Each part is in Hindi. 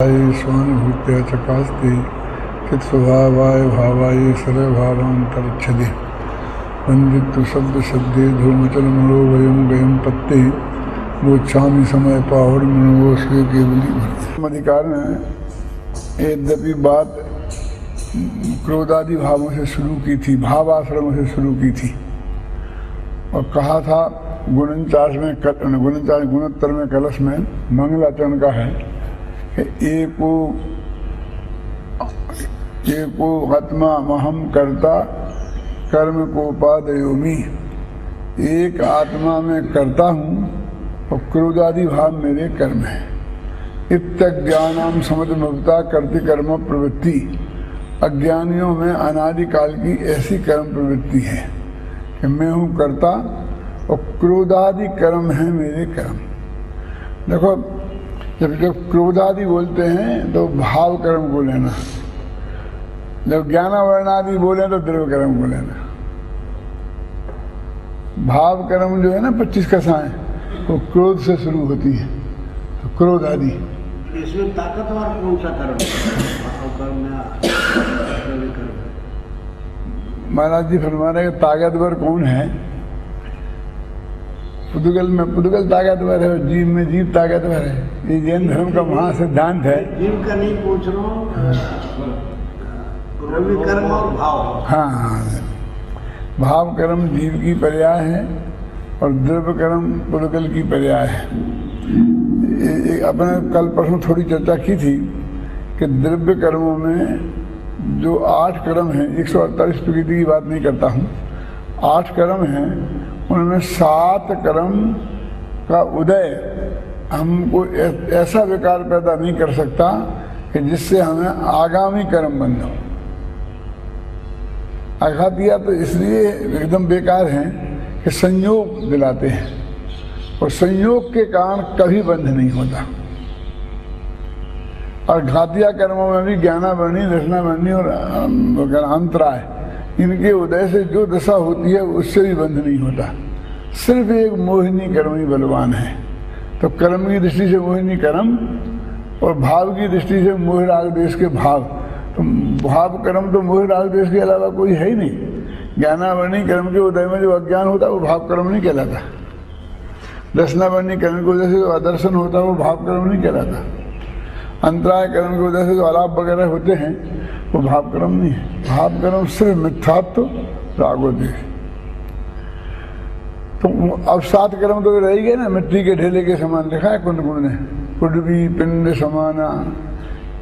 स्वानुभूत्या चकास्ते चित्स्वभावाय भावाय सर्वभावान्तरच्छदे वंदित्तु शब्द शब्दे धूमचल मणो वयम गयम पत्ते गोच्छामी समय पाहुर मनो श्री केवली अधिकार में यद्यपि बात क्रोधादि भावों से शुरू की थी, भावाश्रमों से शुरू की थी और कहा था गुणोत्तर में कलश में मंगलाचरण का है एको आत्मा महम कर्ता कर्म कोपादयोमी। एक आत्मा में करता हूँ और क्रोधादि भाव मेरे कर्म है। इत्यज्ञानाम समुद्भवता कर्ति कर्म प्रवृत्ति। अज्ञानियों में अनादिकाल की ऐसी कर्म प्रवृत्ति है कि मैं हूँ कर्ता और क्रोधादि कर्म है मेरे कर्म। देखो जब क्रोधादि बोलते हैं तो भाव कर्म को लेना, जब ज्ञानावर्णादि बोले तो द्रव्य कर्म को लेना। भाव कर्म जो है ना 25 कसाएं वो क्रोध से शुरू होती है, तो क्रोध आदि। इसमें ताकतवर कौन सा कर्म है? महाराज जी फरमा रहे ताकतवर कौन है? पुद्गल में पुद्गल ताकतवर है, जीव में जीव ताकतवर है। ये जैन धर्म का महा सिद्धांत है। जीव का नहीं पूछ रहा हूँ, कर्म और भाव। हाँ, भाव कर्म जीव की पर्याय है और द्रव्य कर्म पुद्गल की पर्याय है। अपने कल परसों थोड़ी चर्चा की थी कि द्रव्य कर्मों में जो 8 कर्म हैं, 148 प्रकृति की बात नहीं करता हूँ, 8 कर्म हैं, उनमें 7 कर्म का उदय हमको ऐसा विकार पैदा नहीं कर सकता कि जिससे हमें आगामी कर्म बंध हो। आघातिया तो इसलिए एकदम बेकार हैं कि संयोग दिलाते हैं और संयोग के कारण कभी बंध नहीं होता। और घातिया कर्मों में भी ज्ञानावर्णी, रसनावर्णी और अंतराय, इनके उदय से जो दशा होती है उससे भी बंध नहीं होता। सिर्फ एक मोहिनी कर्म ही बलवान है। तो कर्म की दृष्टि से मोहिनी कर्म और भाव की दृष्टि से मोह राग देश के भाव। तो भाव कर्म तो मोह राग देश के अलावा कोई है ही नहीं। ज्ञानावर्णी कर्म के उदय में जो अज्ञान होता है वो भाव कर्म नहीं कहलाता। रसनावर्णी कर्म के उदय से जो आदर्शन होता है वो भाव कर्म नहीं कहलाता। अंतराय कर्म के वजह से जो आलाप वगैरह होते हैं वो भाव कर्म नहीं है। भाव कर्म सिर्फ मिथ्यात्व रागोदेश। तो अब 7 कर्म तो रह गए ना, मिट्टी के ढेले के समान लिखा है कुंड ने, पृथ्वी पिंड समाना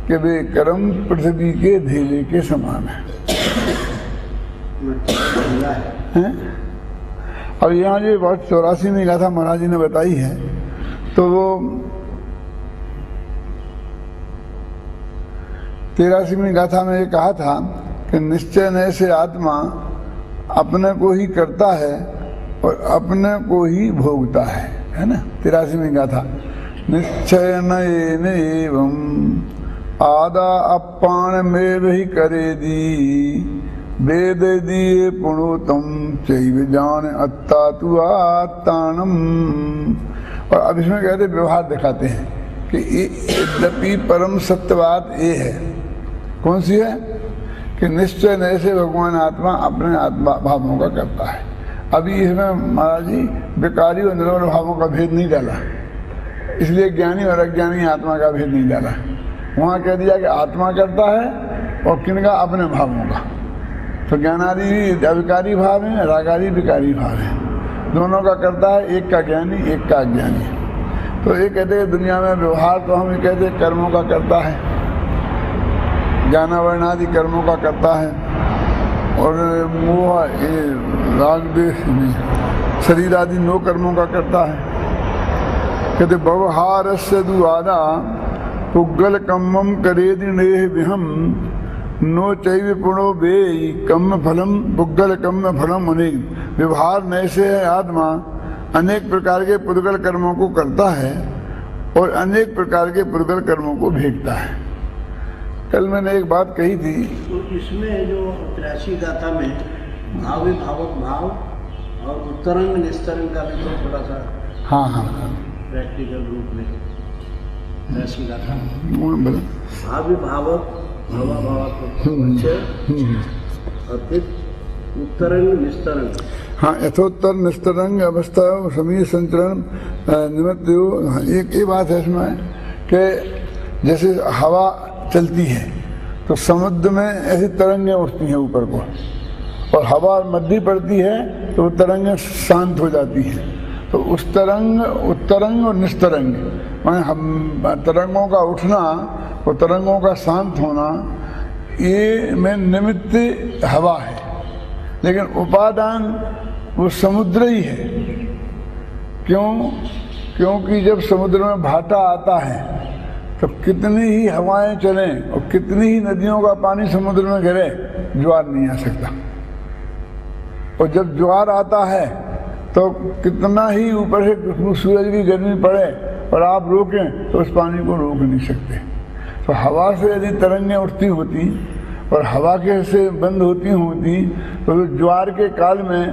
के वे कर्म पृथ्वी के ढेले के समान है। अब यहाँ जो बात 84 में गाथा महाराज जी ने बताई है, तो वो 83वीं गाथा में ये कहा था कि निश्चय नय से आत्मा अपने को ही करता है और अपने को ही भोगता है ना। 83वीं गाथा निश्चय नयेन एवं आदा अपान में भी करे दी वेद दिए पुणोतम चैव जान अत्ता तु आत्तानम। और अब इसमें कहते व्यवहार दिखाते हैं कि यद्यपि परम सत्य बात ये है। कौन सी है? कि निश्चय नय से भगवान आत्मा अपने आत्मा भावों का करता है। अभी इसमें महाराज जी विकारी और निर्मल भावों का भेद नहीं डाला, इसलिए ज्ञानी और अज्ञानी आत्मा का भेद नहीं डाला। वहाँ कह दिया कि आत्मा करता है और किनका? अपने भावों का। तो ज्ञानादि अविकारी भाव है, रागादि विकारी भाव है। दोनों का करता है, एक का ज्ञानी एक का अज्ञानी। तो ये कहते हैं दुनिया में व्यवहार तो हम ये कहते हैं कर्मों का करता है, ज्ञानावर्णादि कर्मों का करता है और मोह राग देश शरीर आदि 9 कर्मों का करता है। कहते व्यवहार से दुआदा पुग्गल कम्मम करेदि नेह विहम नो चैव पुणो बेई कम्म फलम पुग्गल कम्म फलम अनेक। व्यवहार नय से है आत्मा अनेक प्रकार के पुद्गल कर्मों को करता है और अनेक प्रकार के पुद्गल कर्मों को भेजता है। कल मैंने एक बात कही थी, तो इसमें जो 83 गाथा में भावी भावक भाव और उत्तरंग निस्तरंग का भी तो थोड़ा सा हाँ प्रैक्टिकल रूप में त्रैशी गाथा में बोलो। भाविभावक भावाभावक और फिर उत्तरंग निस्तरंग। हाँ, यथोत्तर निस्तरंग अवस्था समीर संचरण निमित्त। एक ये बात है इसमें कि जैसे हवा चलती है तो समुद्र में ऐसी तरंगें उठती हैं ऊपर को, और हवा मध्य पड़ती है तो वो तरंगें शांत हो जाती हैं। तो उस तरंग, उत्तरंग और निस्तरंग, माने हम तरंगों का उठना और तरंगों का शांत होना, ये में निमित्त हवा है, लेकिन उपादान वो समुद्र ही है। क्यों? क्योंकि जब समुद्र में भाटा आता है तो कितनी ही हवाएं चलें और कितनी ही नदियों का पानी समुद्र में गिरे, ज्वार नहीं आ सकता। और जब ज्वार आता है तो कितना ही ऊपर से सूरज की गर्मी पड़े और आप रोकें तो उस पानी को रोक नहीं सकते। तो हवा से यदि तरंगें उठती होती और हवा के से बंद होती तो ज्वार के काल में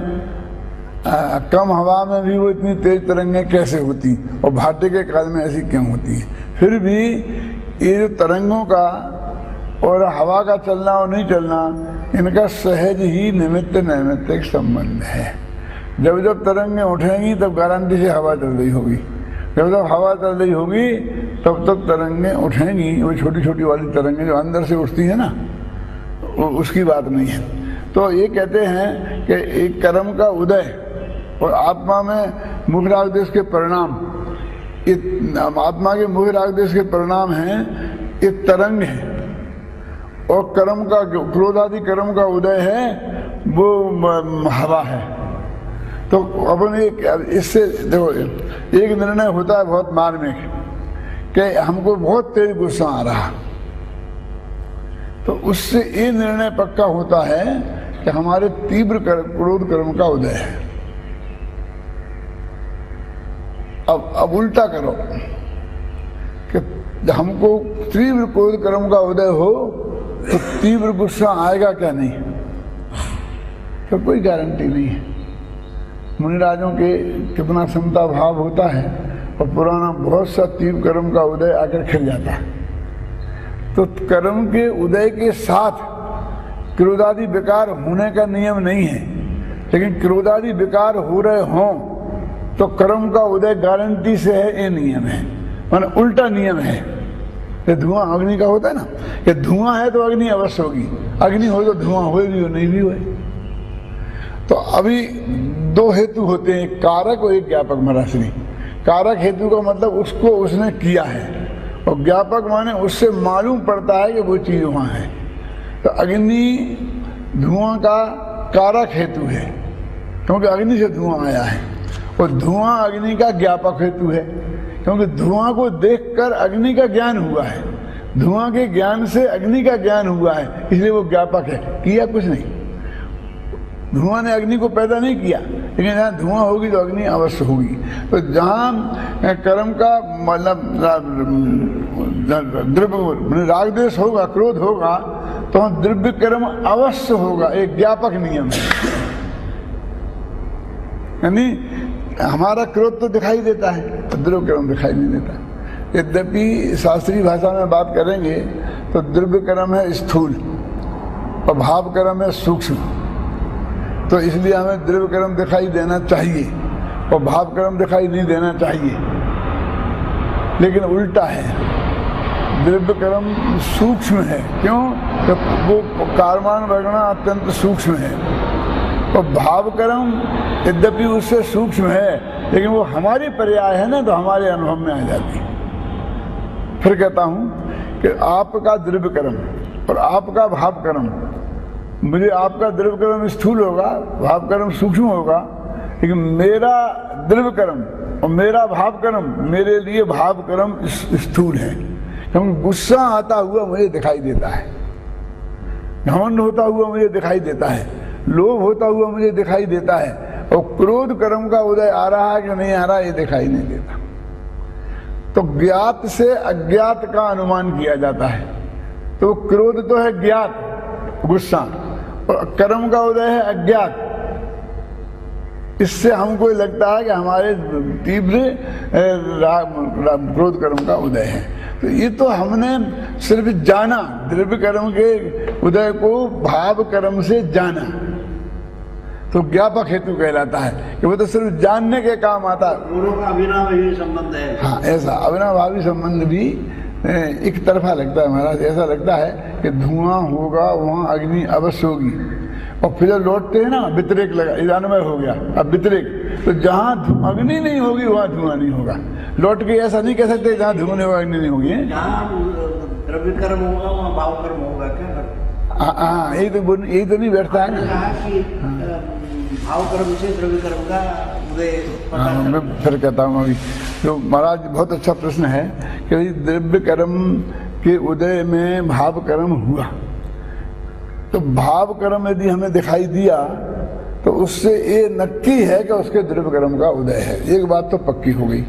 कम हवा में भी वो इतनी तेज तरंगें कैसे होती, और भाटे के काल में ऐसी क्यों होती है? फिर भी ये जो तरंगों का और हवा का चलना और नहीं चलना, इनका सहज ही निमित्त नैमित्तिक संबंध है। जब जब तरंगें उठेंगी तब गारंटी से हवा चल रही होगी, जब जब हवा चल रही होगी तब तक तरंगें उठेंगी। वो छोटी छोटी वाली तरंगें जो अंदर से उठती है ना, उसकी बात नहीं है। तो ये कहते हैं कि एक कर्म का उदय और आत्मा में मुख्य राग देश के परिणाम, आत्मा के मुख्य राग देश के परिणाम हैं एक तरंग है, और कर्म का, क्रोधादि कर्म का उदय है वो हवा है। तो अपन इससे देखो, एक निर्णय होता है बहुत मार्मिक कि हमको बहुत तेज गुस्सा आ रहा, तो उससे ये निर्णय पक्का होता है कि हमारे तीव्र क्रोध कर्म का उदय है। अब उल्टा करो कि हमको तीव्र क्रोध कर्म का उदय हो तो तीव्र गुस्सा आएगा क्या? नहीं, तो कोई गारंटी नहीं है। मुनिराजों के कितना क्षमता भाव होता है और पुराना बहुत सा तीव्र कर्म का उदय आकर खिल जाता है। तो कर्म के उदय के साथ क्रोधादि विकार होने का नियम नहीं है, लेकिन क्रोधादि विकार हो रहे हों तो कर्म का उदय गारंटी से है, ये नियम है। माने उल्टा नियम है। ये धुआं अग्नि का होता है ना, ये धुआं है तो अग्नि अवश्य होगी, अग्नि हो तो धुआं हो भी हो नहीं भी हो। तो अभी दो हेतु होते हैं, एक कारक और एक ज्ञापक महाराश्री। कारक हेतु का मतलब उसको उसने किया है, और ज्ञापक माने उससे मालूम पड़ता है कि वो चीज वहां है। तो अग्नि धुआं का कारक हेतु है, क्योंकि अग्नि से धुआं आया है, और धुआं अग्नि का ज्ञापक हेतु है, क्योंकि धुआं को देखकर अग्नि का ज्ञान हुआ है, धुआं के ज्ञान से अग्नि का ज्ञान हुआ है, इसलिए वो ज्ञापक है। किया कुछ नहीं, धुआं ने अग्नि को पैदा नहीं किया, लेकिन जहाँ धुआं होगी तो अग्नि अवश्य होगी। तो जहाँ कर्म का मतलब द्रव्य राग द्वेष होगा, क्रोध होगा, तो द्रव्य कर्म अवश्य होगा, एक ज्ञापक नियम है। यानी हमारा क्रोध तो दिखाई देता है, द्रव्य कर्म दिखाई नहीं देता। यद्यपि शास्त्रीय भाषा में बात करेंगे तो द्रव्य कर्म है स्थूल और भाव कर्म है सूक्ष्म। तो इसलिए हमें द्रव्य कर्म दिखाई देना चाहिए और भाव कर्म दिखाई नहीं देना चाहिए, लेकिन उल्टा है, द्रव्य कर्म सूक्ष्म है। क्यों? तो वो कार्मान वर्णना अत्यंत सूक्ष्म है, और भाव कर्म यद्यपि उससे सूक्ष्म है, लेकिन वो हमारी पर्याय है ना, तो हमारे अनुभव में आ जाती है। फिर कहता हूं कि आपका द्रव्य कर्म और आपका भाव कर्म, मुझे आपका द्रव्य कर्म स्थूल होगा, भाव कर्म सूक्ष्म होगा, लेकिन मेरा द्रव्य कर्म और मेरा भाव कर्म, मेरे लिए भाव कर्म स्थूल है, क्योंकि गुस्सा आता हुआ मुझे दिखाई देता है, घमंड होता हुआ मुझे दिखाई देता है, लोभ होता हुआ मुझे दिखाई देता है, और क्रोध कर्म का उदय आ रहा है कि नहीं आ रहा ये दिखाई नहीं देता। तो ज्ञात से अज्ञात का अनुमान किया जाता है। तो क्रोध तो है ज्ञात, गुस्सा, और कर्म का उदय है अज्ञात। इससे हमको लगता है कि हमारे तीव्र क्रोध कर्म का उदय है। तो ये तो हमने सिर्फ जाना, द्रव्य कर्म के उदय को भाव कर्म से जाना, तो ज्ञापक हेतु कहलाता है कि वो तो सिर्फ जानने के काम आता है। दोनों का अविनाभावी संबंध है। हाँ, ऐसा अविनाभावी संबंध भी एक तरफा लगता है महाराज। ऐसा लगता है कि धुआं होगा वहाँ अग्नि अवश्य होगी, और फिर जब लौटते हैं ना व्यतिरेक लगा, इदानमय हो गया, अब व्यतिरेक, तो जहाँ अग्नि नहीं होगी वहाँ धुआं नहीं होगा। लौट के ऐसा नहीं कह सकते जहाँ धुआं नहीं होगा अग्नि नहीं होगी। जहाँ द्रव्य कर्म होगा वहाँ भाव कर्म होगा क्या? हाँ, यही तो नहीं बैठता है ना। कहा कि भाव कर्म से द्रव्य कर्म का उदय पता हाँ, मैं फिर कहता हूँ अभी। तो महाराज बहुत अच्छा प्रश्न है कि द्रव्य कर्म के उदय में भाव कर्म हुआ, तो भाव कर्म यदि हमें दिखाई दिया तो उससे ये नक्की है कि उसके द्रव्य कर्म का उदय है। एक बात तो पक्की हो गई।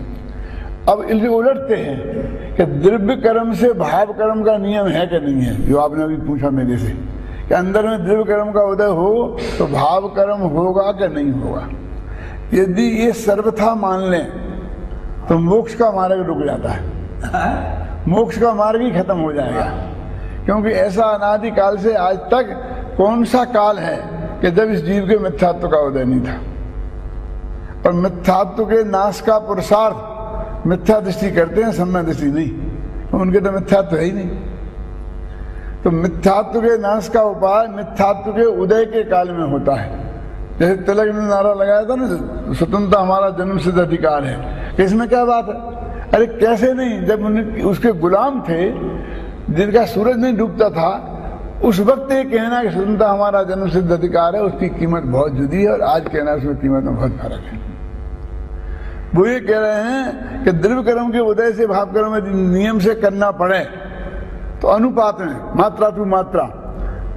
अब इसे उलटते हैं कि द्रव्य कर्म से भाव कर्म का नियम है कि नहीं है, जो आपने अभी पूछा मेरे से कि अंदर में द्रव्य कर्म का उदय हो तो भाव कर्म होगा कि नहीं होगा। यदि ये सर्वथा मान लें तो मोक्ष का मार्ग रुक जाता है, मोक्ष का मार्ग ही खत्म हो जाएगा। क्योंकि ऐसा अनादिकाल से आज तक कौन सा काल है कि जब इस जीव के मिथ्यात्व का उदय नहीं था। और मिथ्यात्व के नाश का पुरुषार्थ मिथ्या दृष्टि करते हैं, सम्य दृष्टि नहीं, उनके तो मिथ्यात्व है ही नहीं। तो मिथ्यात्व के नाश का उपाय मिथ्यात्व के उदय के काल में होता है। जैसे तिलक ने नारा लगाया था ना, स्वतंत्रता हमारा जन्म सिद्ध अधिकार है, इसमें क्या बात है? अरे कैसे नहीं, जब उसके गुलाम थे जिनका सूरज नहीं डूबता था, उस वक्त ये कहना कि स्वतंत्रता हमारा जन्म सिद्ध अधिकार है, उसकी कीमत बहुत जुदी है, और आज कहना उसमें कीमत में बहुत फर्क है। वो ये कह रहे हैं कि द्रव्य कर्म के उदय से भाव कर्म नियम से करना पड़े तो अनुपात में मात्रा टू मात्रा,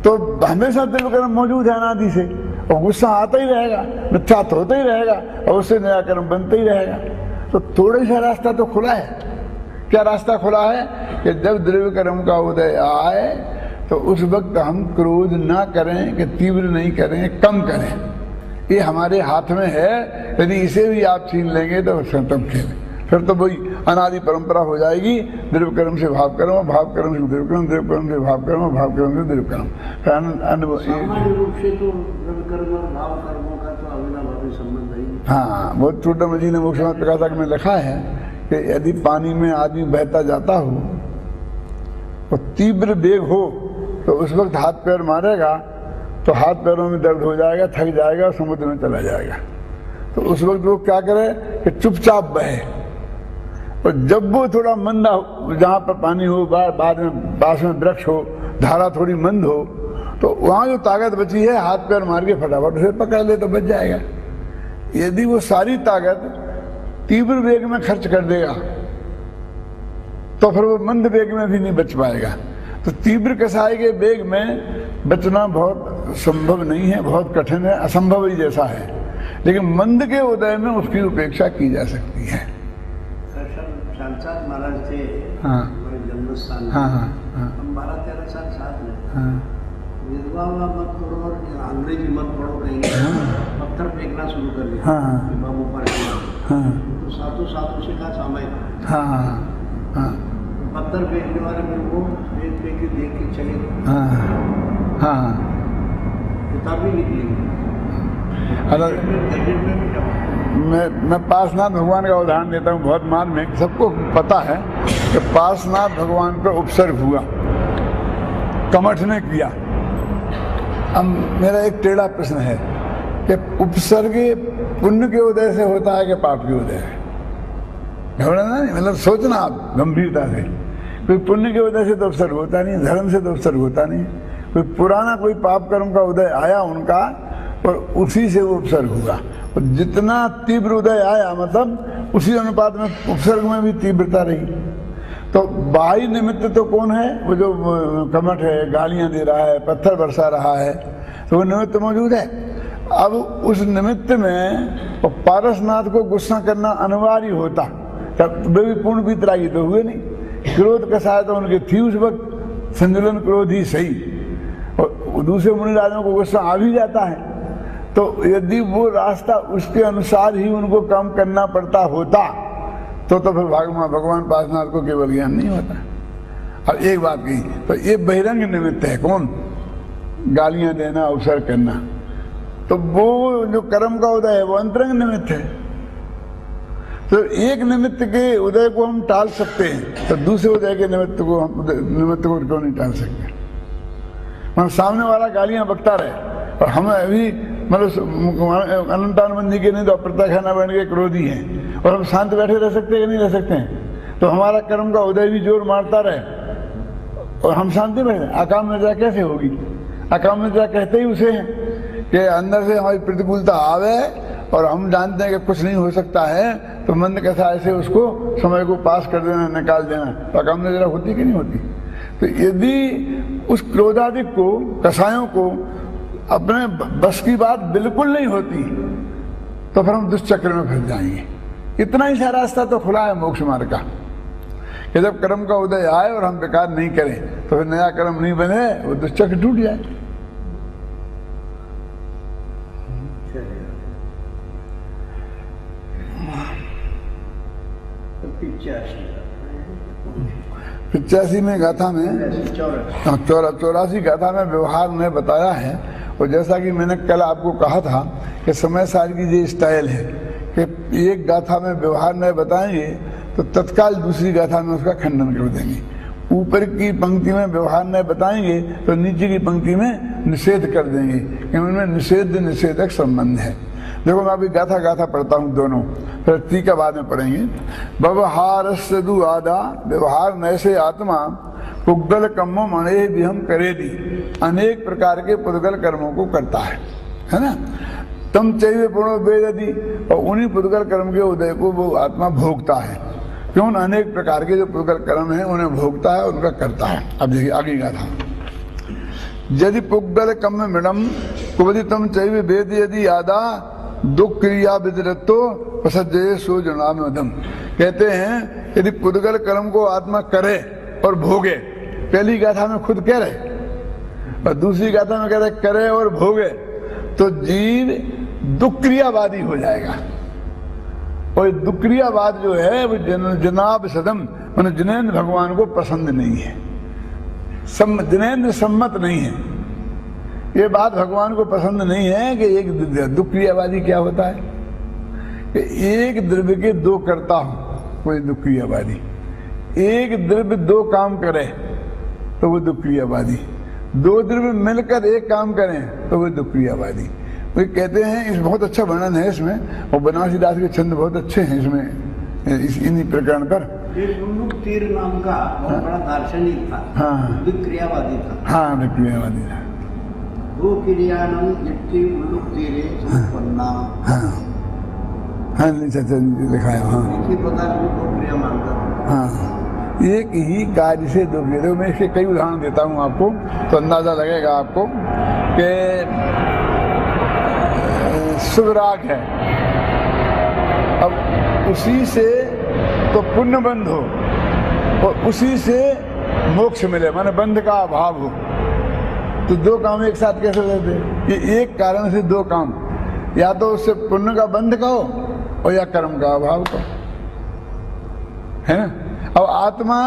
तो हमेशा द्रव्य कर्म मौजूद है अनादि से, और गुस्सा आता ही रहेगा, मिथ्यात्व होता ही रहेगा, और उससे नया कर्म बनता ही रहेगा। तो थोड़ा सा रास्ता तो खुला है। क्या रास्ता खुला है कि जब द्रव्य कर्म का उदय आए तो उस वक्त हम क्रोध ना करें, कि तीव्र नहीं करें, कम करें। ये हमारे हाथ में है। यदि इसे भी आप छीन लेंगे तो तब खेलें, फिर तो वही अनादि परंपरा हो जाएगी। द्रव्य कर्म से भाव कर्म, भाव कर्म से द्रव्य कर्म, द्रव्य कर्म से भाव कर्म, भाव कर्म से द्रव्य कर्म। सामान्य रूप से तो द्रव्य कर्म और भाव कर्मों का तो अविनाभावी संबंध है। हाँ, बहुत छोटा जी ने मोक्ष प्रकाशक में लिखा है कि यदि पानी में आदमी बहता जाता हो और तीव्र वेग हो तो उस वक्त हाथ पैर मारेगा तो हाथ पैरों में दर्द हो जाएगा, थक जाएगा और समुद्र में चला जाएगा। तो उस वक्त वो क्या करे कि चुपचाप बहे, और जब वो थोड़ा मंदा, जहाँ पर पानी हो, बाद में पास में वृक्ष हो, धारा थोड़ी मंद हो, तो वहाँ जो ताकत बची है हाथ पैर मार के फटाफट उसे पकड़ ले तो बच जाएगा। यदि वो सारी ताकत तीव्र वेग में खर्च कर देगा तो फिर वो मंद वेग में भी नहीं बच पाएगा। तो तीव्र कसाई के वेग में बचना बहुत संभव नहीं है, बहुत कठिन है, असंभव ही जैसा है। लेकिन मंद के उदय में उसकी उपेक्षा की जा सकती है। महाराज थे हाँ, जन्म स्थान, हाँ, हाँ, हाँ, हम 12-13 साल साथ में, हाँ, विधवा मत पढ़ो और अंग्रेजी मत पढ़ो, कहीं पत्थर फेंकना शुरू कर दिया। हाँ, हाँ, बाबू पर हाँ, तो सातों से कहा सामयिक, हाँ, हाँ, पत्थर फेंकने वाले मेरे को फेंक के देख के चले, हाँ, हाँ, किताब भी निकली। मैं पार्श्वनाथ भगवान का उदाहरण देता हूँ बहुत मार्मिक। सबको पता है कि पार्श्वनाथ भगवान पर उपसर्ग हुआ, कमठ ने किया। अब मेरा एक टेढ़ा प्रश्न है कि उपसर्ग पुण्य के उदय से होता है कि पाप के उदय से? घबराना नहीं, मतलब सोचना आप गंभीरता से। कोई पुण्य के उदय से तो उपसर्ग होता नहीं, धर्म से तो उपसर्ग होता नहीं। कोई पुराना कोई पाप कर्म का उदय आया उनका, और उसी से वो उपसर्ग हुआ। और जितना तीव्र उदय आया मतलब उसी अनुपात में उपसर्ग में भी तीव्रता रही। तो बाह्य निमित्त तो कौन है? वो जो कमठ है, गालियां दे रहा है, पत्थर बरसा रहा है, तो वो निमित्त मौजूद है। अब उस निमित्त में पारसनाथ को गुस्सा करना अनिवार्य होता, तब वे भी पूर्ण वितरागी तो हुए नहीं। क्रोध का सहायता उनके थी उस वक्त, संतुलन क्रोध ही सही, और दूसरे मुनि राजों को गुस्सा आ भी जाता है। तो यदि वो रास्ता उसके अनुसार ही उनको काम करना पड़ता होता तो फिर भगवान पार्श्वनाथ को केवल ज्ञान नहीं होता। और एक बात कही, तो ये बहिरंग निमित्त है। कौन? गालियां देना, अवसर करना। तो वो जो कर्म का उदय है वो अंतरंग निमित्त है। तो एक निमित्त के उदय को हम टाल सकते हैं, तो दूसरे उदय के निमित्त को क्यों नहीं टाल सकते? मतलब सामने वाला गालियां बकता रहे और हम अभी मतलब अनंतानंद जी के नहीं तो अप्रत्याख्याना बन के क्रोधी हैं, और हम शांत बैठे रह सकते हैं कि नहीं रह सकते हैं? तो हमारा कर्म का उदय भी जोर मारता रहे और हम शांति बैठे। अकाम निद्रा कैसे होगी? अकाम निद्रा कहते ही उसे हैं कि अंदर से हमारी प्रतिकूलता आवे और हम जानते हैं कि कुछ नहीं हो सकता है, तो मन कैसा ऐसे उसको समय को पास कर देना, निकाल देना। तो अकाम निद्रा होती कि नहीं होती? तो यदि उस क्रोधादिक को, कसायों को अपने बस की बात बिल्कुल नहीं होती, तो फिर हम दुष्चक्र में फंस जाएंगे। इतना ही सा रास्ता तो खुला है मोक्ष मार्ग का कि जब कर्म का उदय आए और हम बेकार नहीं करें, तो फिर नया कर्म नहीं बने, वो दुष्चक्र टूट जाए। पिचासी में गाथा में 84 गाथा में व्यवहार ने बताया है। और जैसा कि मैंने कल आपको कहा था कि समय सार की ये स्टाइल है कि एक गाथा में व्यवहार ने बताएंगे तो तत्काल दूसरी गाथा में उसका खंडन कर देंगे। ऊपर की पंक्ति में व्यवहार ने बताएंगे तो नीचे की पंक्ति में निषेध कर देंगे, क्योंकि उनमें निषेध निषेधक संबंध है। देखो मैं अभी गाथा गाथा पढ़ता हूँ दोनों, फिर टीका बाद में पढ़ेंगे। व्यवहार सदु आदा व्यवहार नैसे आत्मा पुद्गल कर्मों मणे भी हम करे दी, अनेक प्रकार के पुद्गल कर्मों को करता है ना। तम चैव पूर्ण वेदी, और उन्हीं पुद्गल कर्म के उदय को वो आत्मा भोगता है। क्यों? अनेक प्रकार के जो पुद्गल कर्म है उन्हें भोगता है, उनका करता है। अब देखिए आगे गाथा। यदि पुद्गल कर्म मिडम कुवदितम चैव वेद यदि आदा दुख क्रिया विदरतो प्रसज्जये सो जनामदम। कहते हैं यदि पुद्गल कर्म को आत्मा करे और भोगे, पहली गाथा में खुद कह रहे और दूसरी गाथा में कह रहे करे और भोगे, तो जीव दुख क्रियावादी हो जाएगा। और दुख क्रियावाद जो है वो जनाब सदम मैंने जिनेन्द्र भगवान को पसंद नहीं है, जिनेन्द्र सम्मत नहीं है। ये बात भगवान को पसंद नहीं है कि एक दुख क्रियावादी क्या होता है कि एक द्रव्य के दो करता हूं, कोई दुख क्रियावादी। एक द्रव्य दो काम करे तो वो दुख क्रियावादी। दो द्रव्य मिलकर एक काम करें तो वो दुख क्रियावादी। वो कहते हैं, इस बहुत अच्छा वर्णन है इसमें, और बनारसी दास के छंद बहुत अच्छे हैं इसमें, इन्हीं प्रकरण पर। तीर नाम का बहुत बड़ा दार्शनिक था। हाँ, विक्रियावादी था। हाँ, विक्रियावादी था। वो क्रियाणं जित्ति उल्लुक तीरे संपन्ना। हाँ, हाँ, लिखा है। हाँ, इसी प्रकार वो दो क्रिया मानता था। हाँ, एक ही कार्य से दो क्रिया। मैं इसके कई उदाहरण देता हूँ आपको, तो अंदाजा लगेगा आपको कि शुभ राग है, अब उसी से तो पुण्य बंध हो और उसी से मोक्ष मिले, माने बंध का अभाव हो, तो दो काम एक साथ कैसे होते? ये एक कारण से दो काम, या तो उससे पुण्य का बंध कहो और या कर्म का अभाव कहो, है ना। अब आत्मा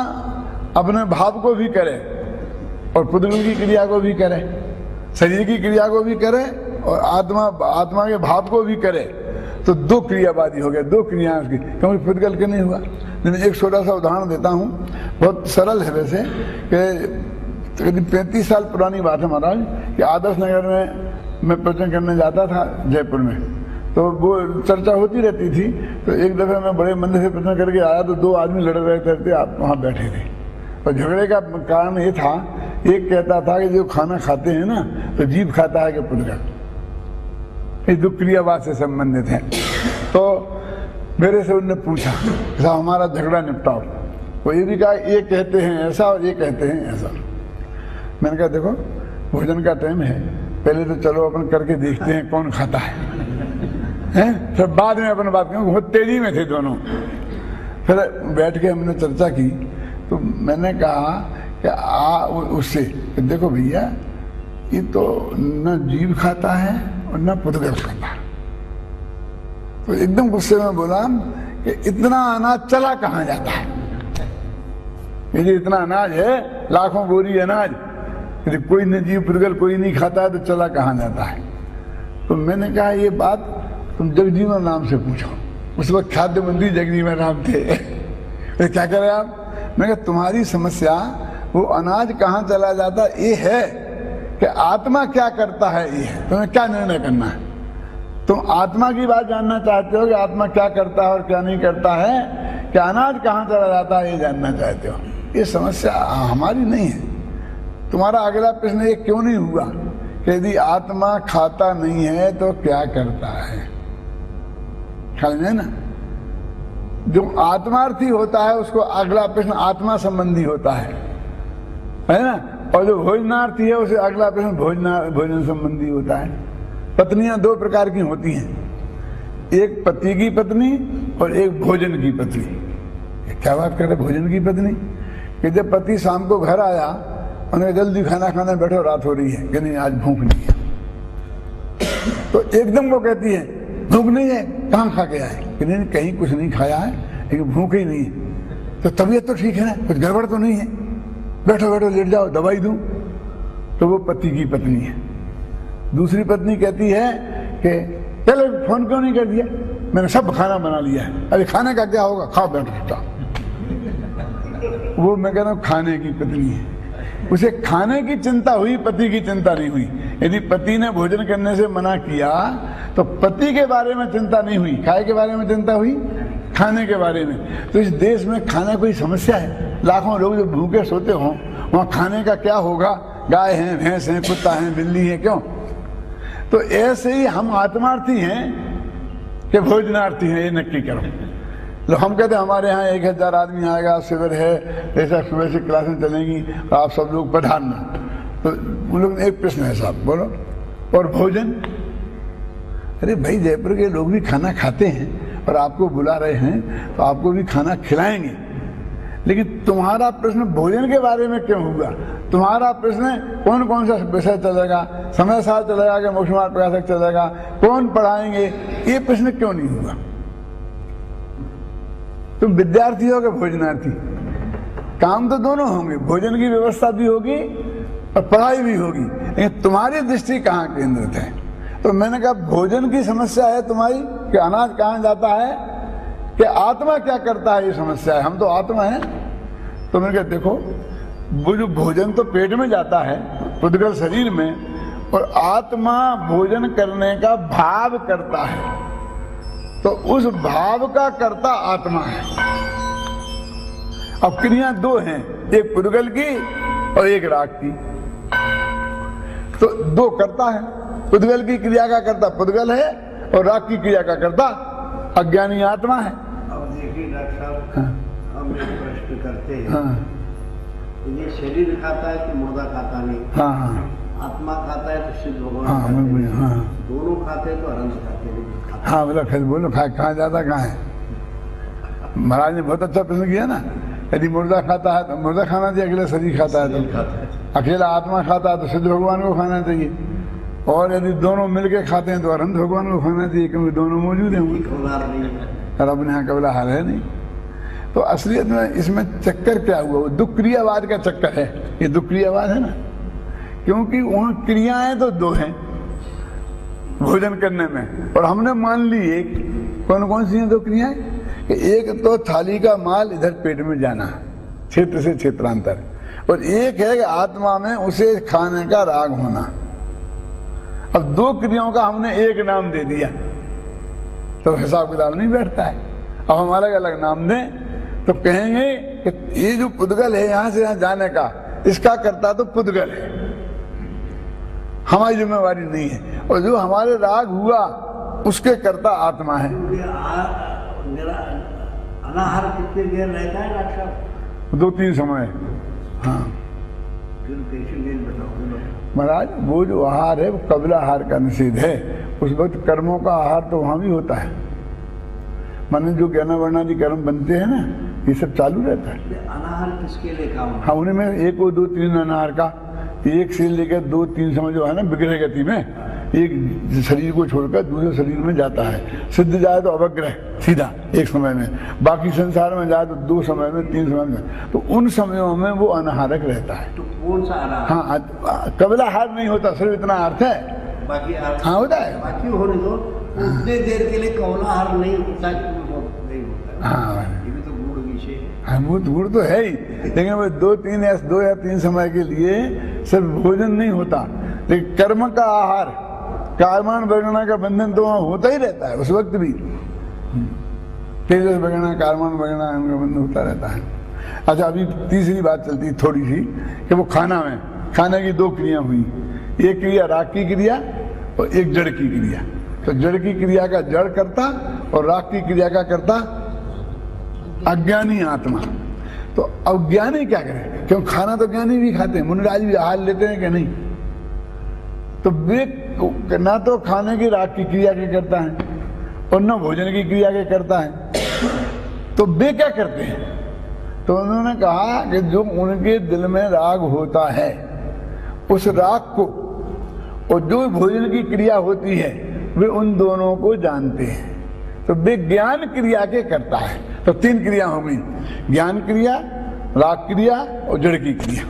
अपने भाव को भी करे और पुद्गल की क्रिया को भी करे, शरीर की क्रिया को भी करे और आत्मा के भाव को भी करे, तो दो क्रियावादी हो गए, दो क्रिया उसकी, क्योंकि पुद्गल के नहीं हुआ। मैंने एक छोटा सा उदाहरण देता हूँ, बहुत सरल है वैसे, कि करीब 35 साल पुरानी बात है महाराज, कि आदर्श नगर में मैं प्रवचन करने जाता था जयपुर में, तो वो चर्चा होती रहती थी। तो एक दफे मैं बड़े मंदिर से प्रवचन करके आया तो दो आदमी लड़ रहे थे, आप वहाँ बैठे थे, और झगड़े का कारण ये था, एक कहता था कि जो खाना खाते हैं ना तो जीभ खाता है कि पुद्गल, ये दो क्रियावाद से संबंधित है। तो मेरे से उनने पूछा साहब हमारा झगड़ा निपटाओ, वो ये भी कहा ये कहते हैं ऐसा और ये कहते हैं ऐसा। मैंने कहा देखो भोजन का टाइम है, पहले तो चलो अपन करके देखते हैं कौन खाता है, फिर बाद में अपन बात करें। बहुत तेजी में थे दोनों। फिर बैठ के हमने चर्चा की, तो मैंने कहा कि उससे देखो भैया ये तो न जीव खाता है और न पुद्गल खाता है। तो एकदम गुस्से में बोला कि इतना अनाज चला कहाँ जाता है, ये इतना अनाज है लाखों बोरी अनाज, यदि कोई निर्जीव पुद्गल कोई नहीं खाता है तो चला कहाँ जाता है। तो मैंने कहा ये बात तुम जगजीवन राम से पूछो। उस वक्त खाद्य मंत्री जगजीवन राम थे। तो क्या करें आप? मैं कहा तुम्हारी समस्या वो अनाज कहाँ चला जाता ये है कि आत्मा क्या करता है, ये है। तुम्हें क्या निर्णय करना है? तुम आत्मा की बात जानना चाहते हो कि आत्मा क्या करता है और क्या नहीं करता है, कि अनाज कहाँ चला जाता है ये जानना चाहते हो। ये समस्या हमारी नहीं है। तुम्हारा अगला प्रश्न ये क्यों नहीं हुआ कि यदि आत्मा खाता नहीं है तो क्या करता है? ख्याल में ना, जो आत्मार्थी होता है उसको अगला प्रश्न आत्मा संबंधी होता है ना, और जो भोजनार्थी है उसे अगला प्रश्न भोजन संबंधी होता है। पत्नियां दो प्रकार की होती हैं, एक पति की पत्नी और एक भोजन की पत्नी। क्या बात कर रहे भोजन की पत्नी? कि जब पति शाम को घर आया, उन्हें जल्दी खाना खाने बैठो, रात हो रही है कि नहीं आज भूख नहीं है, तो एकदम वो कहती है भूख नहीं है, कहाँ खा के आए? कि नहीं कहीं कुछ नहीं खाया है लेकिन भूख ही नहीं है। तो तबीयत तो ठीक है ना, कुछ गड़बड़ तो नहीं है, बैठो बैठो लेट जाओ दवाई दूं। तो वो पति की पत्नी है। दूसरी पत्नी कहती है कि पहले फोन क्यों नहीं कर दिया, मैंने सब खाना बना लिया है, अरे खाने का क्या होगा, खाओ बैठो। वो मैं कह रहा हूँ खाने की पत्नी है, उसे खाने की चिंता हुई, पति की चिंता नहीं हुई। यदि पति ने भोजन करने से मना किया तो पति के बारे में चिंता नहीं हुई, काय के बारे में चिंता हुई, खाने के बारे में। तो इस देश में खाना कोई समस्या है? लाखों लोग जो भूखे सोते हों, वहाँ खाने का क्या होगा? गाय हैं, भैंस हैं, कुत्ता है, बिल्ली है, क्यों? तो ऐसे ही हम आत्मार्थी हैं कि भोजनार्थी हैं, ये नक्की करो। तो हम कहते हैं हमारे यहाँ 1000 आदमी आएगा, शिविर है, ऐसा सुबह से क्लासें चलेंगी, तो आप सब लोग पधारना। तो उन लोग एक प्रश्न है साहब, बोलो और भोजन? अरे भाई जयपुर के लोग भी खाना खाते हैं और आपको बुला रहे हैं तो आपको भी खाना खिलाएंगे, लेकिन तुम्हारा प्रश्न भोजन के बारे में क्यों हुआ? तुम्हारा प्रश्न कौन कौन सा विषय चलेगा, समय साल चलेगा कि मोक्ष मार्ग प्रकाशक चलेगा, कौन पढ़ाएंगे, ये प्रश्न क्यों नहीं हुआ? तुम विद्यार्थी हो कि भोजनार्थी? काम तो दोनों होंगे, भोजन की व्यवस्था भी होगी और पढ़ाई भी होगी, लेकिन तुम्हारी दृष्टि कहाँ केंद्रित है? तो मैंने कहा भोजन की समस्या है तुम्हारी कि अनाज कहाँ जाता है, कि आत्मा क्या करता है, ये समस्या है। हम तो आत्मा है। तो मैंने कहा देखो, वो जो भोजन तो पेट में जाता है, पुद्गल शरीर में, और आत्मा भोजन करने का भाव करता है, तो उस भाव का कर्ता आत्मा है। अब क्रिया दो हैं, एक पुद्गल की और एक राग की, तो दो करता है। पुद्गल की क्रिया का कर्ता पुद्गल है और राग की क्रिया का कर्ता अज्ञानी आत्मा है। अब देखिए डॉक्टर साहब, हाँ। हम एक प्रश्न करते हैं, हाँ ये शरीर खाता है तो मुर्दा खाता नहीं, हाँ हाँ आत्मा खाता है तो सिद्ध भगवान हाँ खाते नहीं। हाँ दोनों खाते हैं तो अनंत खाते नहीं। हाँ बोलो फिर बोलो, कहाँ जाता कहाँ है? महाराज ने बहुत अच्छा प्रश्न किया ना, यदि मुर्दा खाता है तो मुर्दा खाना चाहिए, अकेला शरीर खाता है तो अकेला आत्मा खाता है तो सिद्ध भगवान को खाना चाहिए, और यदि दोनों मिलके खाते हैं तो अनंत भगवान को खाना चाहिए, क्योंकि दोनों मौजूद हैं। और अपने यहाँ कबला हाल है नहीं। तो असलियत में इसमें चक्कर क्या हुआ? वो दुख क्रियावाद का चक्कर है। ये दुख क्रियावाद है ना, क्योंकि वहाँ क्रियाएं तो दो हैं भोजन करने में, और हमने मान ली एक, कौन कौन सी हैं दो क्रियाएं? कि एक तो थाली का माल इधर पेट में जाना, क्षेत्र से क्षेत्रांतर, और एक है कि आत्मा में उसे खाने का राग होना। अब दो क्रियाओं का हमने एक नाम दे दिया तो हिसाब किताब नहीं बैठता है। अब हम अलग अलग नाम दें तो कहेंगे कि ये जो पुद्गल है यहां से यहां जाने का, इसका करता तो पुद्गल है, हमारी जिम्मेवारी नहीं है, और जो हमारे राग हुआ उसके करता आत्मा है। मेरा अनाहार कितने देर रहता है डॉक्टर साहब? 2-3 समय। हाँ फिर कैसे मेल बताओ महाराज, वो जो आहार है वो कबला आहार का निषेध है। उस वक्त कर्मों का आहार तो वहां भी होता है, माने जो ज्ञान वर्णादि कर्म बनते हैं ना, ये सब चालू रहता है। अनाहार किसके लिए काम? हाँ, उन्हें में 1 और 2-3 अनाहार का, 1 से लेकर 2-3 समय जो है ना विग्रह गति में, एक शरीर को छोड़कर दूसरे शरीर में जाता है। सिद्ध जाए तो अवग्रह सीधा एक समय में, बाकी संसार में जाए तो 2 समय में, 3 समय में, तो उन समयों में वो अनाहारक रहता है। तो कौन सा आहार? हाँ, कबलाहार नहीं होता, सिर्फ इतना अर्थ है। बाकी हाँ होता है, बाकी होने दो, उतने देर के लिए कबलाहार नहीं होता, नहीं होता। हाँ ये भी तो गुण विषय है। हाँ, वो गुण तो है ही, लेकिन वो 2 या 3 समय के लिए सिर्फ भोजन नहीं होता, लेकिन कर्म का आहार, कायमान बगना का बंधन तो वहाँ होता ही रहता है उस वक्त भी। तेजस बगना, कायमान बगना, इनका बंधन होता रहता है। अच्छा, अभी तीसरी बात चलती है थोड़ी सी कि वो खाने की 2 क्रिया हुई, एक क्रिया राग की क्रिया और एक जड़ की क्रिया। तो जड़ की क्रिया का जड़ करता और राग की क्रिया का करता अज्ञानी आत्मा। तो अज्ञानी क्या करे? क्यों, खाना तो ज्ञानी भी खाते हैं, मुनिराज भी आहार लेते हैं कि नहीं? तो वे ना तो खाने की राग की क्रिया के करता है और न भोजन की क्रिया के करता है, तो वे क्या करते हैं? तो उन्होंने कहा कि जो उनके दिल में राग होता है, उस राग को और जो भोजन की क्रिया होती है, वे उन दोनों को जानते हैं। तो वे ज्ञान क्रिया के करता है। तो 3 क्रिया हो गई, ज्ञान क्रिया, राग क्रिया और जड़ की क्रिया,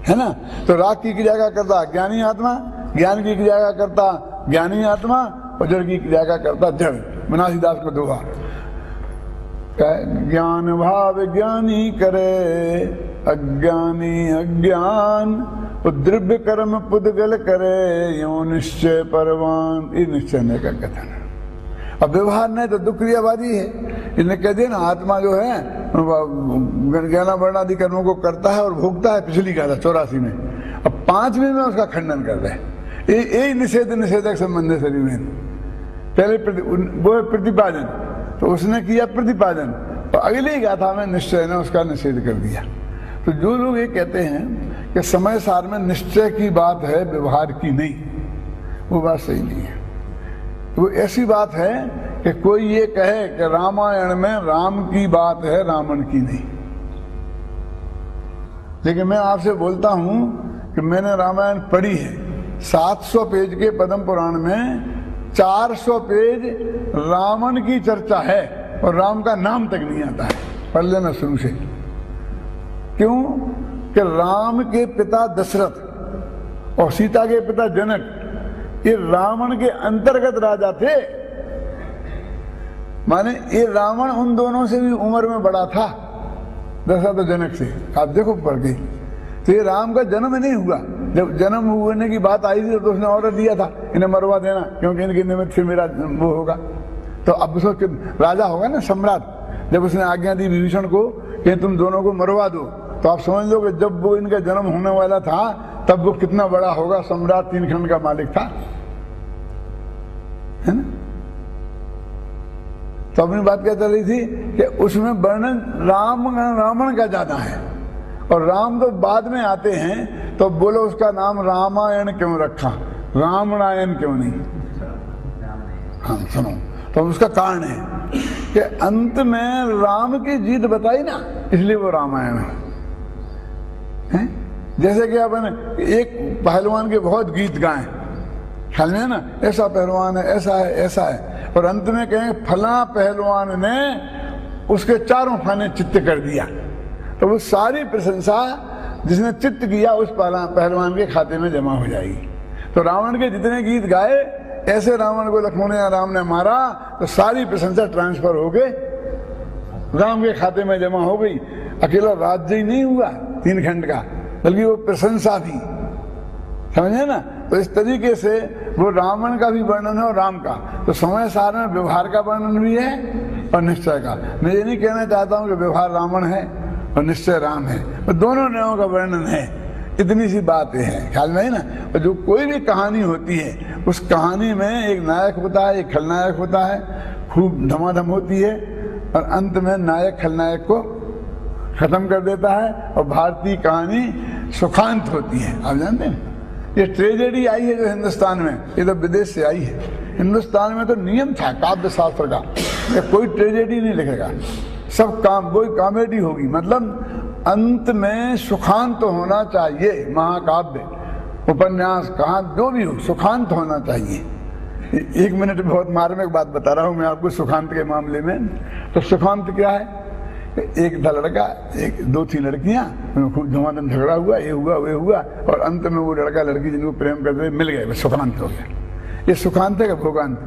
है ना? तो राग की क्रिया का करता ज्ञानी आत्मा, ज्ञान की क्रिया का करता ज्ञानी आत्मा और जड़ की क्रिया का करता जड़। बनारसीदास को दोहा, ज्ञान भाव ज्ञानी करे, अज्ञानी अज्ञान, द्रव्य कर्म पुद्गल करे, यो निश्चय परवान। ये निश्चय ने का कथन है। अब व्यवहार नहीं तो दुक्रियावादी है। इसने कह दिया ना, आत्मा जो है ज्ञाना वर्णादि कर्मों को करता है और भोगता है, पिछली कहा था 84 में। अब 5वें में उसका खंडन कर रहे हैं। यही निषेधक संबंध है शरीर में। पहले वो है प्रतिपादन, तो उसने किया प्रतिपादन, और अगली गाथा में निश्चय ने उसका निषेध कर दिया। तो जो लोग ये कहते हैं कि समय सार में निश्चय की बात है, व्यवहार की नहीं, वो बात सही नहीं है। वो ऐसी बात है कि कोई ये कहे कि रामायण में राम की बात है, रावण की नहीं। लेकिन मैं आपसे बोलता हूं कि मैंने रामायण पढ़ी है। 700 पेज के पद्म पुराण में 400 पेज रावण की चर्चा है और राम का नाम तक नहीं आता है। पढ़ लेना शुरू से। क्यों? कि राम के पिता दशरथ और सीता के पिता जनक, ये रावण के अंतर्गत राजा थे। माने ये रावण उन दोनों से भी उम्र में बड़ा था, दशरथ और जनक से। आप देखो पढ़ के, तो ये राम का जन्म नहीं हुआ। जब जन्म होने की बात आई थी तो उसने ऑर्डर दिया था इन्हें मरवा देना, क्योंकि इनके निमित्त से मेरा वो होगा। तो अब उसको राजा होगा ना, सम्राट। जब उसने आज्ञा दी विभीषण को कि तुम दोनों को मरवा दो, तो आप समझ लो कि जब वो इनका जन्म होने वाला था तब वो कितना बड़ा होगा, सम्राट 3 खंड का मालिक था, है ना? तो अपनी बात क्या चल रही थी कि उसमें वर्णन रावण का ज्यादा है, और राम तो बाद में आते हैं। तो बोलो उसका नाम रामायण क्यों रखा, रामायण क्यों नहीं? हाँ सुनो, तो उसका कारण है कि अंत में राम की जीत बताई ना, इसलिए वो रामायण है। जैसे कि अपन एक पहलवान के बहुत गीत गाएं, ख्याल में है ना, ऐसा पहलवान है, ऐसा है, ऐसा है, और अंत में कहें फला पहलवान ने उसके 4 खाने चित्त कर दिया, तो वो सारी प्रशंसा जिसने चित्त किया उस पहलवान के खाते में जमा हो जाएगी। तो रावण के जितने गीत गाए, ऐसे रावण को लक्ष्मण या राम ने मारा, तो सारी प्रशंसा ट्रांसफर हो गए राम के खाते में जमा हो गई। अकेला राज्य ही नहीं हुआ 3 खंड का, बल्कि वो प्रशंसा भी, समझे ना? तो इस तरीके से वो रावण का भी वर्णन है और राम का। तो समय सार में व्यवहार का वर्णन भी है और निश्चय का। मैं ये नहीं कहना चाहता हूँ कि व्यवहार रावण है और निश्चय राम है, तो दोनों न्यायों का वर्णन है। इतनी सी बात है, ख्याल में है ना? और जो कोई भी कहानी होती है, उस कहानी में एक नायक होता है, एक खलनायक होता है, खूब धमाधम होती है, और अंत में नायक खलनायक को खत्म कर देता है, और भारतीय कहानी सुखांत होती है। आप जानते हैं ये ट्रेजेडी आई है जो हिंदुस्तान में, ये तो विदेश से आई है। हिंदुस्तान में तो नियम था काव्य शास्त्र का कि कोई ट्रेजेडी नहीं लिखेगा, सब काम कोई कॉमेडी होगी, मतलब अंत में सुखांत होना चाहिए। महाकाव्य उपन्यास, कहाँ जो भी हो, सुखांत होना चाहिए। एक मिनट में बहुत मार्मिक बात बता रहा हूँ मैं आपको सुखांत के मामले में। तो सुखांत क्या है? एक था लड़का, एक दो थी लड़कियां, खूब धुआंधार झगड़ा हुआ, ये हुआ वे हुआ, और अंत में वो लड़का लड़की जिनको प्रेम करते हुए मिल गए, सुखांत हो गया। ये सुखांत है क्या भोगांत?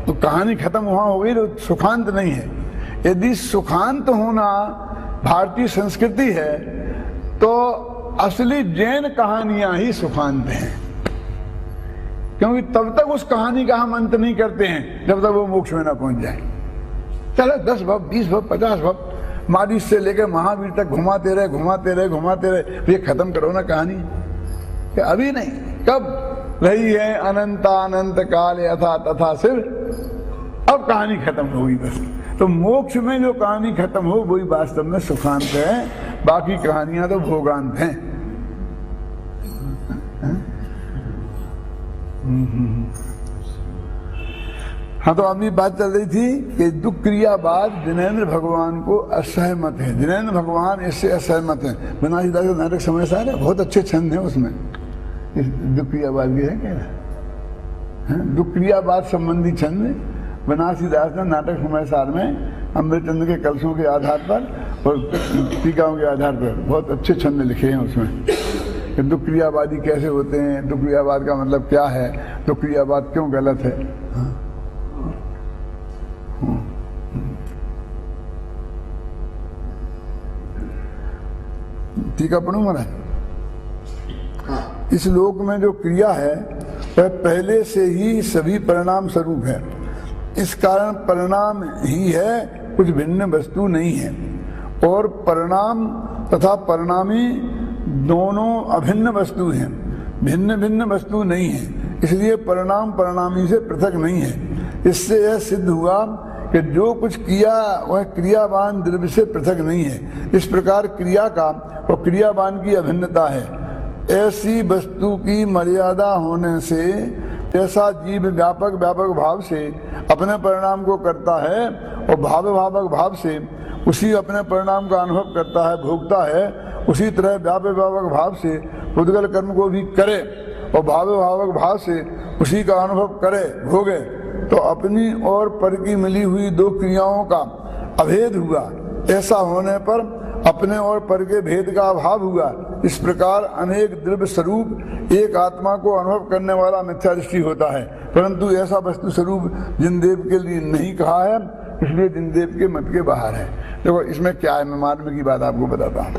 तो कहानी खत्म वहां हो गई, तो सुखांत नहीं है। यदि सुखांत होना भारतीय संस्कृति है तो असली जैन कहानियां ही सुखांत हैं, क्योंकि तब तक उस कहानी का हम अंत नहीं करते हैं जब तक वो मोक्ष में ना पहुंच जाए। चलो 10 भव, 20 भव, 50 भव, मारिस से लेकर महावीर तक घुमाते रहे घुमाते रहे घुमाते रहे, ये खत्म करो ना कहानी। अभी नहीं, कब रही है अनंत काल यथा तथा सिर, अब कहानी खत्म होगी बस। तो मोक्ष में जो कहानी खत्म हो वही वास्तव में सुखांत है, बाकी कहानियां तो भोगांत हैं। हाँ, तो अभी बात चल रही थी कि दुख क्रियावाद जिनेंद्र भगवान को असहमत है। जिनेंद्र भगवान इससे असहमत है। बनारसीदास का नाटक समय सार है, बहुत अच्छे छंद है उसमें, इस दुख क्रियावाद के है क्या, दुख क्रियावाद संबंधी छंद बनारसीदास ने नाटक समय सार में अमृतचंद्र के कलशों के आधार पर और टीकाओं के आधार पर बहुत अच्छे छंद लिखे हैं उसमें कि दुख क्रियावादी कैसे होते हैं, दुख क्रियावाद का मतलब क्या है, दुख क्रियावाद क्यों गलत है। टीका पढ़ूं महाराज। इस लोक में जो क्रिया है वह पहले से ही सभी परिणाम स्वरूप है। इस कारण परिणाम ही है, कुछ भिन्न वस्तु नहीं है। और परिणाम तथा परिणामी दोनों अभिन्न वस्तु हैं, भिन्न भिन्न वस्तु नहीं है। इसलिए परिणाम परिणामी से पृथक नहीं है। इससे यह सिद्ध हुआ कि जो कुछ किया वह क्रियावान द्रव्य से पृथक नहीं है। इस प्रकार क्रिया का और क्रियावान की अभिन्नता है। ऐसी वस्तु की मर्यादा होने से ऐसा जीव व्यापक व्यापक भाव से अपने परिणाम को करता है और भाव भावक भाव से उसी अपने परिणाम का अनुभव करता है, भोगता है। उसी तरह व्यापक व्यापक भाव से पुद्गल कर्म को भी करे और भाव भावक भाव से उसी का अनुभव करे, भोगे, तो अपनी और पर की मिली हुई दो क्रियाओं का अभेद हुआ। ऐसा होने पर अपने और पर के भेद का अभाव हुआ। इस प्रकार अनेक द्रव्य स्वरूप एक आत्मा को अनुभव करने वाला मिथ्या दृष्टि होता है, परंतु ऐसा वस्तु स्वरूप जिनदेव के लिए नहीं कहा है, इसलिए जिनदेव के मत के बाहर है। देखो इसमें क्या है, मैं मार्ग की बात आपको बताता हूँ।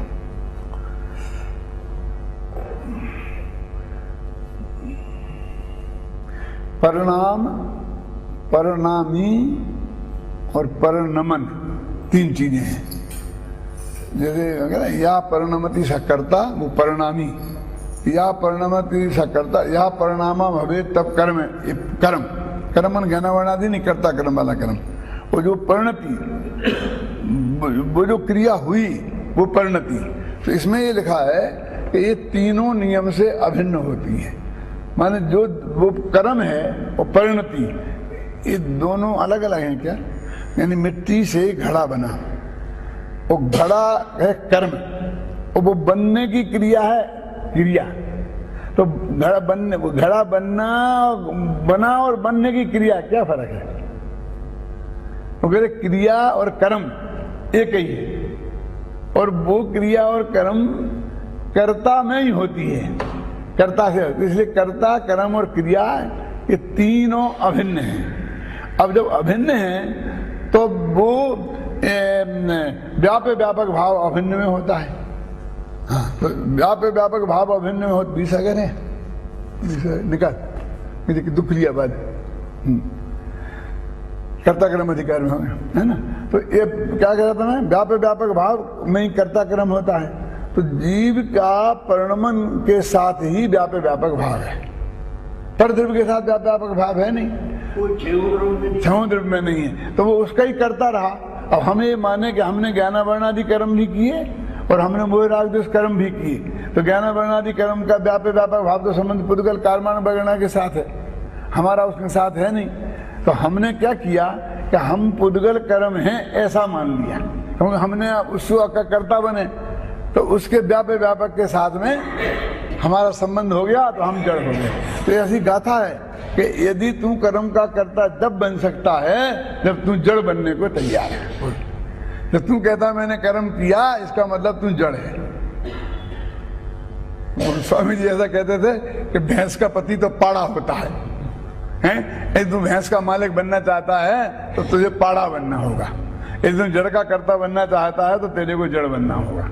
परिणाम, परिणामी और परिणमन तीन चीजें हैं। जैसे या परिणमति सकर्ता, वो परिणामी, या परिणमति सकर्ता, या परिणामा भवे तब कर्म, कर्म कर्मन घना वर्णादि नहीं, करता कर्म वाला कर्म। वो जो परिणति, वो जो क्रिया हुई वो परिणति। तो इसमें ये लिखा है कि ये तीनों नियम से अभिन्न होती है। माने जो वो कर्म है और परिणति, ये दोनों अलग अलग हैं क्या? यानी मिट्टी से घड़ा बना, वो घड़ा है कर्म और वो बनने की क्रिया है क्रिया। तो घड़ा बनने, वो घड़ा बनना, बना और बनने की क्रिया क्या फर्क है? वो कहते क्रिया और कर्म एक ही है, और वो क्रिया और कर्म कर्ता में ही होती है, कर्ता से। इसलिए कर्ता, कर्म और क्रिया ये तीनों अभिन्न हैं। अब जब अभिन्न हैं तो वो व्यापक व्यापक भाव अभिन्न में होता है। हाँ, तो व्यापक व्यापक भाव अभिन्न में होता, 20 अगर है निकाल दुख लिया बाद कर्ता कर्म अधिकार में है ना। तो ये क्या कह रहा था मैं, व्यापक व्यापक भाव में ही कर्ता कर्म होता है। तो जीव का परिणमन के साथ ही व्यापक व्यापक भाव है, पर द्रव्य के साथ व्यापक भाव है नहीं, छह द्रव्य में नहीं है। तो वो उसका ही करता रहा। अब हमें ये माने कि हमने ज्ञानावरणादि कर्म भी किए और हमने मोह राग द्वेष कर्म भी किए, तो ज्ञानावरणादि कर्म का व्यापक व्यापक भाव तो संबंध पुद्गल कार्मान वगैरह के साथ है, हमारा उसके साथ है नहीं। तो हमने क्या किया कि हम पुद्गल कर्म हैं ऐसा मान लिया, क्योंकि हमने उसका कर्ता बने। तो उसके व्यापक व्यापक के साथ में हमारा संबंध हो गया तो हम जड़ हो गए। तो ऐसी गाथा है कि यदि तू कर्म का कर्ता जब बन सकता है जब तू जड़ बनने को तैयार है। जब तू कहता मैंने कर्म किया, इसका मतलब तू जड़ है। और स्वामी जी ऐसा कहते थे कि भैंस का पति तो पाड़ा होता है, हैं? यदि तू भैंस का मालिक बनना चाहता है तो तुझे पाड़ा बनना होगा। यदि तू जड़ का कर्ता बनना चाहता है तो तेरे को जड़ बनना होगा,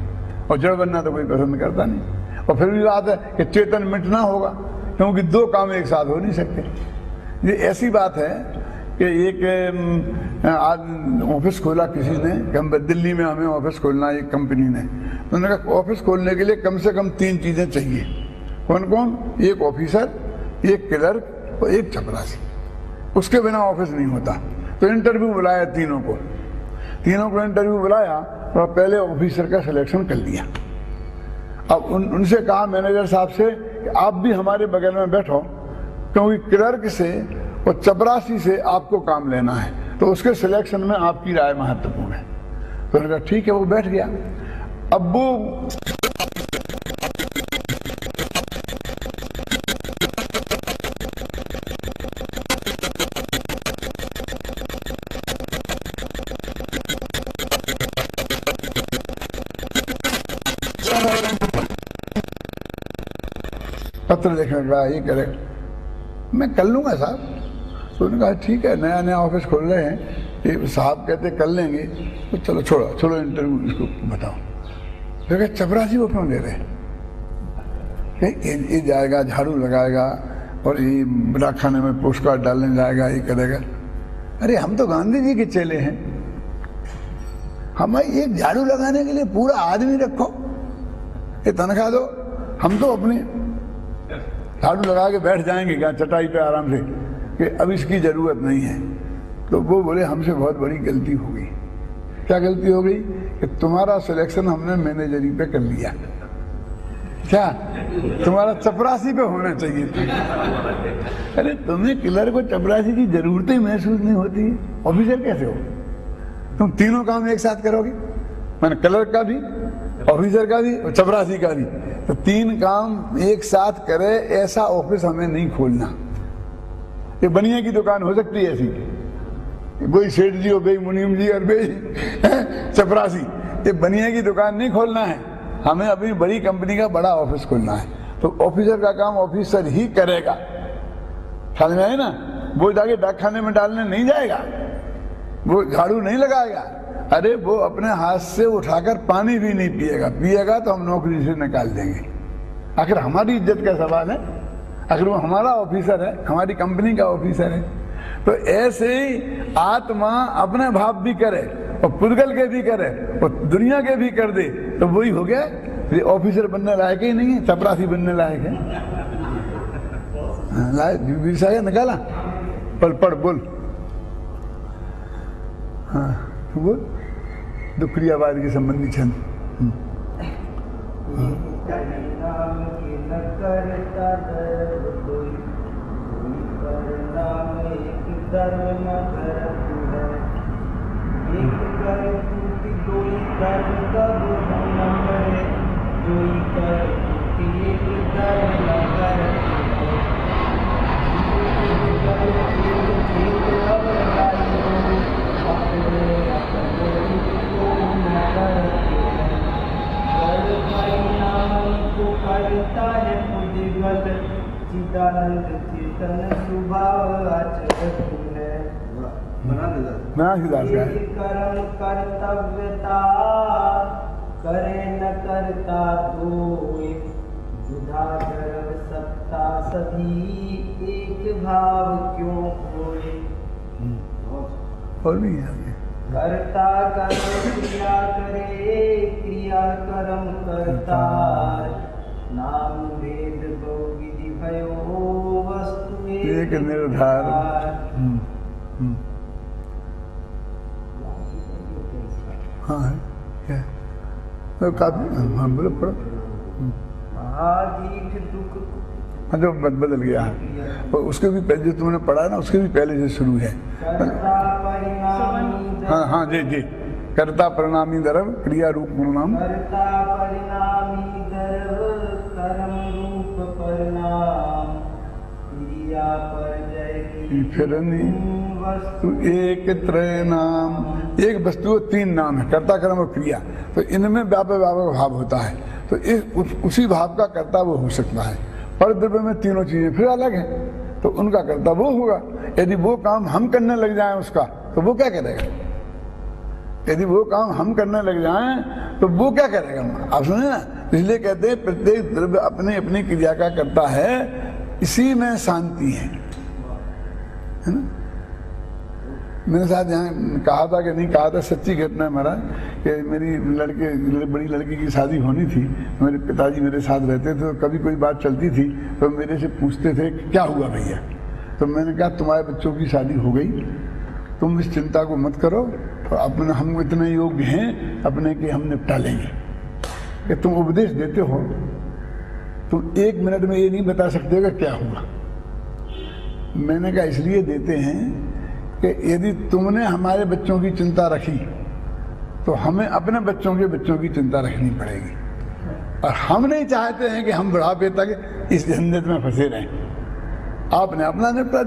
और जड़ बनना तो कोई पसंद करता नहीं। और फिर भी बात है कि चेतन मिटना होगा, क्योंकि दो काम एक साथ हो नहीं सकते। ये ऐसी बात है कि एक आज ऑफिस खोला किसी ने, दिल्ली में हमें ऑफिस खोलना एक कंपनी ने, तो उन्होंने कहा ऑफिस खोलने के लिए कम से कम 3 चीजें चाहिए। कौन कौन? एक ऑफिसर, एक क्लर्क और एक चपरासी। उसके बिना ऑफिस नहीं होता। तो इंटरव्यू बुलाया तीनों को इंटरव्यू बुलाया, तो पहले ऑफिसर का सिलेक्शन कर लिया। अब उनसे कहा मैनेजर साहब से कि आप भी हमारे बगल में बैठो, क्योंकि क्लर्क से और चपरासी से आपको काम लेना है, तो उसके सिलेक्शन में आपकी राय महत्वपूर्ण है। तो उन्होंने कहा ठीक है, वो बैठ गया। अब वो पत्र लिखने का ये करे, मैं कर लूंगा साहब। तो उन्होंने कहा ठीक है, नया नया ऑफिस खोल रहे हैं, ये साहब कहते कर लेंगे, तो चलो छोड़ो इंटरव्यू इसको बताओ। फिर कहा चपरासी को क्यों ले रहे? ये जाएगा, झाड़ू लगाएगा और ये डाकखाने में पोस्ट कार्ड डालने जाएगा, ये करेगा। अरे हम तो गांधी जी के चेले हैं, हमें एक झाड़ू लगाने के लिए पूरा आदमी रखो, ये तनख्वाह दो, हम तो अपनी झाड़ू लगा के बैठ जाएंगे क्या चटाई पे आराम से कि अब इसकी जरूरत नहीं है। तो वो बोले हमसे बहुत बड़ी गलती हो गई। क्या गलती हो गई? कि तुम्हारा सिलेक्शन हमने मैनेजरी पे कर लिया, क्या तुम्हारा चपरासी पे होना चाहिए था। अरे तुम्हें क्लर्क को चपरासी की जरूरत ही महसूस नहीं होती, ऑफिसर कैसे हो? तुम तीनों काम एक साथ करोगे, मैंने क्लर्क का भी, ऑफिसर का भी और चपरासी का भी। तो 3 काम एक साथ करे ऐसा ऑफिस हमें नहीं खोलना। ये बनिया की दुकान हो सकती है ऐसी, कोई सेठ जी हो, बे मुनीम जी और बे चपरासी, ये बनिया की दुकान नहीं खोलना है। हमें अपनी बड़ी कंपनी का बड़ा ऑफिस खोलना है। तो ऑफिसर का काम ऑफिसर ही करेगा, समझ में आए ना? वो जाके डाकखाने में डालने नहीं जाएगा, वो झाड़ू नहीं लगाएगा। अरे वो अपने हाथ से उठाकर पानी भी नहीं पिएगा तो हम नौकरी से निकाल देंगे। आखिर हमारी इज्जत का सवाल है, आखिर वो हमारा ऑफिसर है, हमारी कंपनी का ऑफिसर है। तो ऐसे ही आत्मा अपने भाव भी करे और पुद्गल के भी करे और दुनिया के भी कर दे, तो वही हो गया। ये ऑफिसर बनने लायक ही नहीं है, चपरासी बनने लायक है। लायक निकाला, पढ़ बोल, हाँ बोल, दुक्रियावाद के संबंधी छंद। करता है बुद्धिमत चिदानंद चेतन स्वभाव आचरण है। कर्म कर्तव्यता करे न करता कोई, बुधा जड़ सत्ता सभी एक भाव क्यों होए। और भी है करता कर्म क्रिया करे, क्रिया कर्म करता, नाम वेद बहु विधि भयो वस्तु एक निर्धार। हाँ है क्या? तो काफी हाँ बोलो पढ़ो। महादीठ दुख, हाँ जो बदल गया और उसके भी पहले जो तुमने पढ़ा ना, उसके भी पहले से शुरू है। हाँ हाँ जी जी कर्ता परिणामी द्रव क्रिया रूप परिणाम। कर्ता परिणामी द्रव कर्म रूप परिणाम क्रिया परजय की फिर वस्तु एक त्रय नाम, एक वस्तु 3 नाम है, कर्ता कर्म और क्रिया। तो इनमें व्यापक व्यापक भाव होता है, तो उसी भाव का कर्ता वो हो सकता है। पर द्रव्य में तीनों चीजें फिर अलग हैं, तो उनका कर्ता वो होगा। यदि वो काम हम करने लग जाएं उसका, तो वो क्या करेगा? यदि वो काम हम करने लग जाएं तो वो क्या करेगा? आप सुने ना, इसलिए कहते हैं प्रत्येक द्रव्य अपनी अपनी क्रिया का करता है, इसी में शांति है ना। मैंने साथ यहाँ कहा था कि नहीं कहा था, सच्ची घटना है महाराज, कि मेरी बड़ी लड़की की शादी होनी थी। मेरे पिताजी मेरे साथ रहते थे, तो कभी कोई बात चलती थी तो मेरे से पूछते थे क्या हुआ भैया। तो मैंने कहा तुम्हारे बच्चों की शादी हो गई, तुम इस चिंता को मत करो, तो अपने हम इतने योग्य हैं अपने कि हम निपटा लेंगे। कि तुम उपदेश देते हो, तुम 1 मिनट में ये नहीं बता सकते कि क्या हुआ। मैंने कहा इसलिए देते हैं कि यदि तुमने हमारे बच्चों की चिंता रखी तो हमें अपने बच्चों की चिंता रखनी पड़ेगी, और हम नहीं चाहते हैं कि हम बुढ़ापे तक इस झंझट में फंसे रहें। आपने अपना निपटा